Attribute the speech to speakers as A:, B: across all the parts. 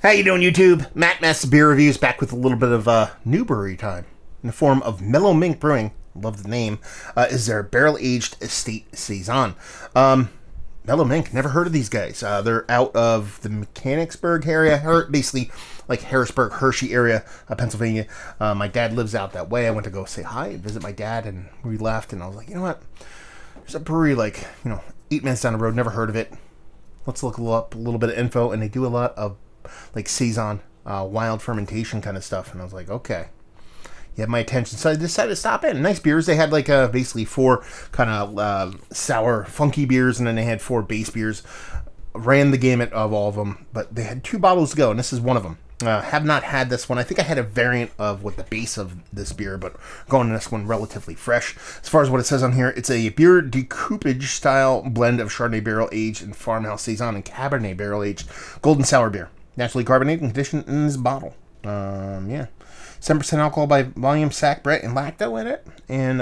A: How you doing, YouTube? Matt Mess Beer Reviews back with a little bit of new brewery time in the form of Mellow Mink Brewing. Love the name. Is their barrel-aged estate Saison. Mellow Mink, never heard of these guys. They're out of the Mechanicsburg area, basically like Harrisburg, Hershey area, Pennsylvania. My dad lives out that way. I went to go say hi, visit my dad, and we left, and I was like, you know what? There's a brewery 8 minutes down the road, never heard of it. Let's look up a little bit of info, and they do a lot of like Saison, wild fermentation kind of stuff, and I was like, okay, you have my attention. So I decided to stop in. Nice beers. They had basically 4 kind of sour, funky beers, and then they had 4 base beers. Ran the gamut of all of them, but they had 2 bottles to go, and this is one of them. Have not had this one. I think I had a variant of what the base of this beer, but going to this one relatively fresh. As far as what it says on here, it's a beer de coupage style blend of Chardonnay barrel aged in farmhouse Saison and Cabernet barrel aged golden sour beer. Naturally carbonated and conditioned in this bottle. 7% alcohol by volume, sack, Brett, and lacto in it. And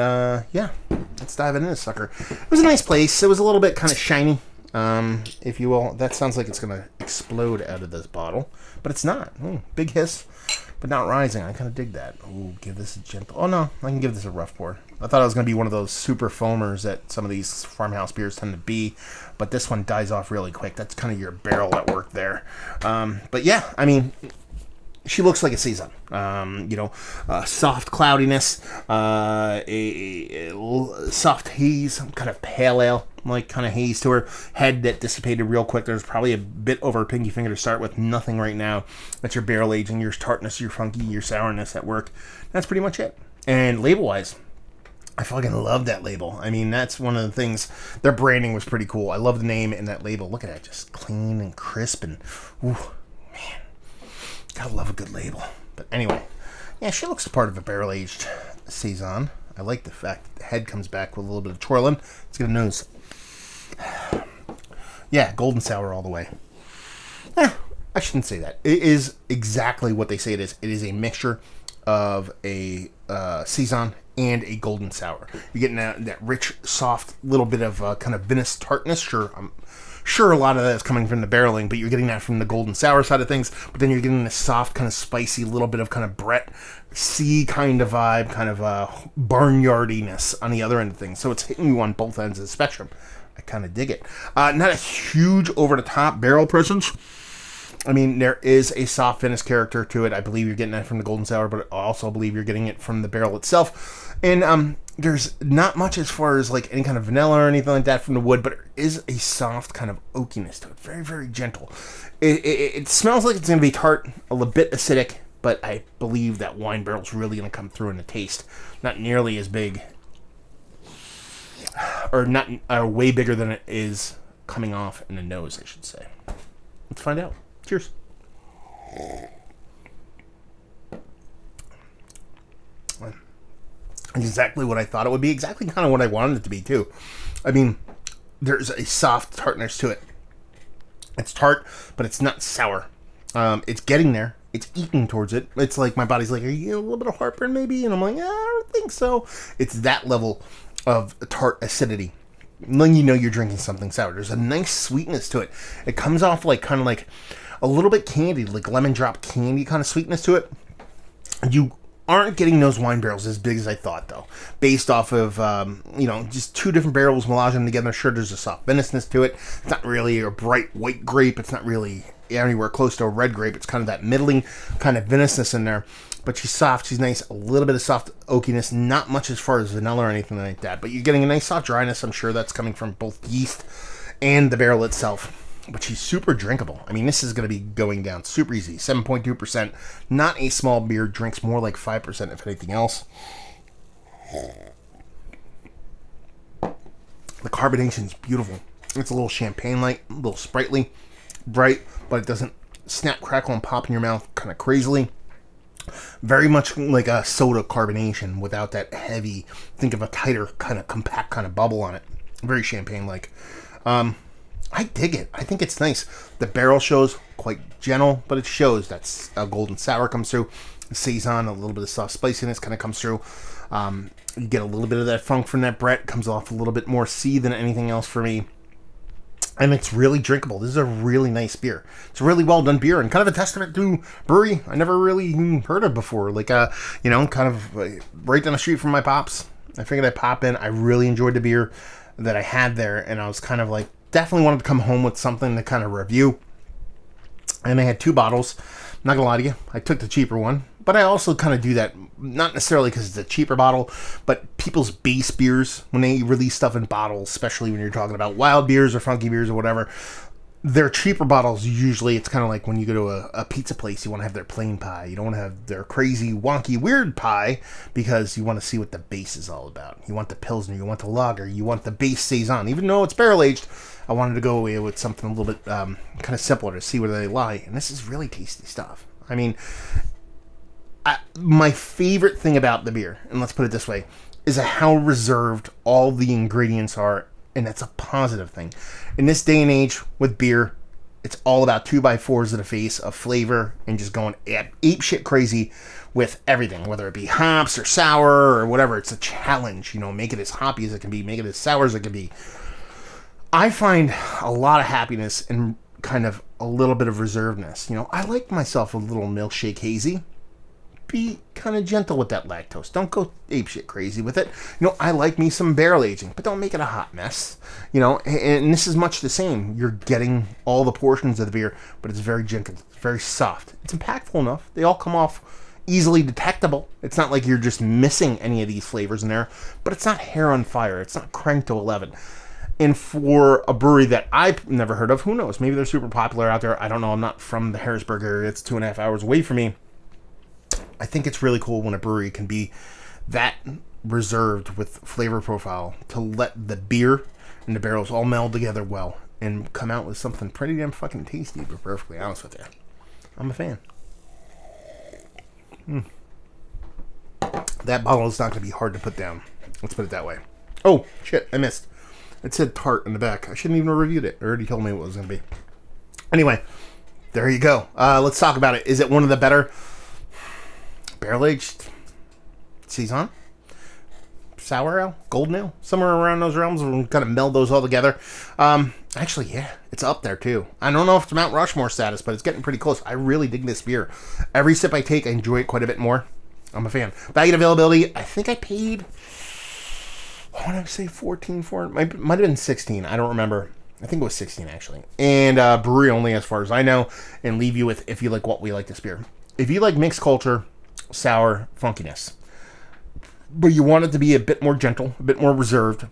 A: let's dive into this sucker. It was a nice place. It was a little bit kind of shiny, if you will. That sounds like it's going to explode out of this bottle, but it's not. Big hiss, but not rising. I kind of dig that. Ooh, give this a gentle. Oh no, I can give this a rough pour. I thought it was going to be one of those super foamers that some of these farmhouse beers tend to be, but this one dies off really quick. That's kind of your barrel at work there. But yeah, I mean, she looks like a Saison. Soft cloudiness, a soft haze, kind of pale ale like kind of haze to her. Head that dissipated real quick. There's probably a bit over a pinky finger to start with. Nothing right now. That's your barrel aging, your tartness, your funky, your sourness at work. That's pretty much it. And label wise, I fucking love that label. I mean, that's one of the things. Their branding was pretty cool. I love the name and that label. Look at that, just clean and crisp and ooh, man, gotta love a good label. But anyway, yeah, she looks part of a barrel aged Saison. I like the fact that the head comes back with a little bit of twirling. Let's get a nose. Yeah, golden sour all the way. I shouldn't say that. It is exactly what they say it is. It is a mixture of a Saison and a golden sour. You're getting that rich, soft, little bit of kind of vinous tartness. Sure, I'm sure a lot of that is coming from the barreling, but you're getting that from the golden sour side of things. But then you're getting this soft, kind of spicy, little bit of kind of Brett sea kind of vibe, kind of barnyardiness on the other end of things. So it's hitting you on both ends of the spectrum. I kind of dig it. Not a huge over-the-top barrel presence. I mean, there is a soft finish character to it. I believe you're getting that from the golden sour, but I also believe you're getting it from the barrel itself. And there's not much as far as like any kind of vanilla or anything like that from the wood, but there is a soft kind of oakiness to it. Very, very gentle. It smells like it's going to be tart, a little bit acidic, but I believe that wine barrel's really going to come through in the taste. Not nearly as big, or way bigger than it is coming off in the nose, I should say. Let's find out. Cheers. Exactly what I thought it would be. Exactly kind of what I wanted it to be, too. I mean, there's a soft tartness to it. It's tart, but it's not sour. It's getting there. It's eating towards it. It's like my body's like, are you a little bit of heartburn maybe? And I'm like, I don't think so. It's that level of tart acidity. Then you know you're drinking something sour. There's a nice sweetness to it. It comes off like kind of like a little bit candied, like lemon drop candy kind of sweetness to it. You aren't getting those wine barrels as big as I thought, though. Based off of, just 2 different barrels melaging together. Sure, there's a soft vinousness to it. It's not really a bright white grape. It's not really anywhere close to a red grape. It's kind of that middling kind of vinousness in there. But she's soft. She's nice. A little bit of soft oakiness. Not much as far as vanilla or anything like that. But you're getting a nice soft dryness. I'm sure that's coming from both yeast and the barrel itself. But she's super drinkable. I mean, this is going to be going down super easy. 7.2%. Not a small beer. Drinks more like 5% if anything else. The carbonation is beautiful. It's a little champagne-like, a little sprightly, bright, but it doesn't snap, crackle, and pop in your mouth kind of crazily. Very much like a soda carbonation without that heavy, think of a tighter kind of compact kind of bubble on it. Very champagne-like. I dig it. I think it's nice. The barrel shows quite gentle, but it shows that a golden sour comes through. The Saison, a little bit of soft spiciness kind of comes through. You get a little bit of that funk from that Brett. Comes off a little bit more sea than anything else for me. And it's really drinkable. This is a really nice beer. It's a really well done beer and kind of a testament to brewery I never really heard of before. Like, kind of right down the street from my pops. I figured I'd pop in. I really enjoyed the beer that I had there, and I was kind of like, definitely wanted to come home with something to kind of review. And I had 2 bottles. I'm not gonna lie to you, I took the cheaper one, but I also kind of do that, not necessarily because it's a cheaper bottle, but people's base beers, when they release stuff in bottles, especially when you're talking about wild beers or funky beers or whatever, their cheaper bottles, usually it's kind of like when you go to a pizza place, you want to have their plain pie. You don't want to have their crazy, wonky, weird pie, because you want to see what the base is all about. You want the Pilsner, you want the lager, you want the base Saison. Even though it's barrel-aged, I wanted to go away with something a little bit kind of simpler to see where they lie. And this is really tasty stuff. I mean, my favorite thing about the beer, and let's put it this way, is how reserved all the ingredients are. And that's a positive thing. In this day and age with beer, it's all about 2x4s in the face of flavor and just going ape shit crazy with everything, whether it be hops or sour or whatever. It's a challenge, make it as hoppy as it can be, make it as sour as it can be. I find a lot of happiness in kind of a little bit of reservedness. I like myself a little milkshake hazy. Be kind of gentle with that lactose. Don't go apeshit crazy with it. I like me some barrel aging, but don't make it a hot mess. And this is much the same. You're getting all the portions of the beer, but it's very gentle. It's very soft. It's impactful enough. They all come off easily detectable. It's not like you're just missing any of these flavors in there, but it's not hair on fire. It's not cranked to 11. And for a brewery that I've never heard of, who knows? Maybe they're super popular out there. I don't know. I'm not from the Harrisburg area. It's 2.5 hours away from me. I think it's really cool when a brewery can be that reserved with flavor profile to let the beer and the barrels all meld together well and come out with something pretty damn fucking tasty, to be perfectly honest with you. I'm a fan. That bottle is not going to be hard to put down. Let's put it that way. Oh, shit, I missed. It said tart in the back. I shouldn't even have reviewed it. It already told me what it was going to be. Anyway, there you go. Let's talk about it. Is it one of the better barrel-aged Saison? Sour ale? Golden ale? Somewhere around those realms. We'll kind of meld those all together. Actually, yeah, it's up there too. I don't know if it's Mount Rushmore status, but it's getting pretty close. I really dig this beer. Every sip I take, I enjoy it quite a bit more. I'm a fan. Bag availability, I think I paid, what did I say, 14 for it? Might have been 16. I don't remember. I think it was 16, actually. And brewery only, as far as I know. And leave you with, if you like what we like this beer. If you like mixed culture, sour funkiness, but you want it to be a bit more gentle, a bit more reserved,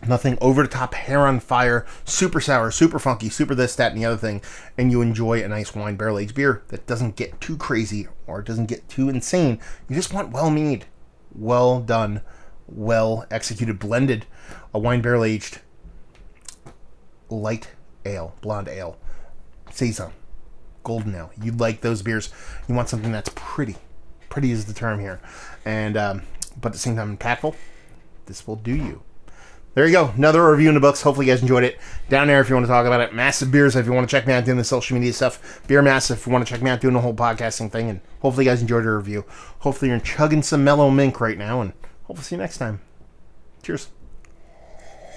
A: nothing over the top, hair on fire, super sour, super funky, super this, that, and the other thing, and you enjoy a nice wine barrel aged beer that doesn't get too crazy or doesn't get too insane. You just want well made, well done, well executed, blended, a wine barrel aged light ale, blonde ale, Saison, golden ale. You like those beers. You want something that's pretty. Pretty is the term here. And but at the same time impactful. This will do you. There you go. Another review in the books. Hopefully you guys enjoyed it. Down there if you want to talk about it. Massive Beers if you want to check me out doing the social media stuff. Beer Massive if you want to check me out doing the whole podcasting thing. And hopefully you guys enjoyed the review. Hopefully you're chugging some Mellow Mink right now. And hopefully see you next time. Cheers.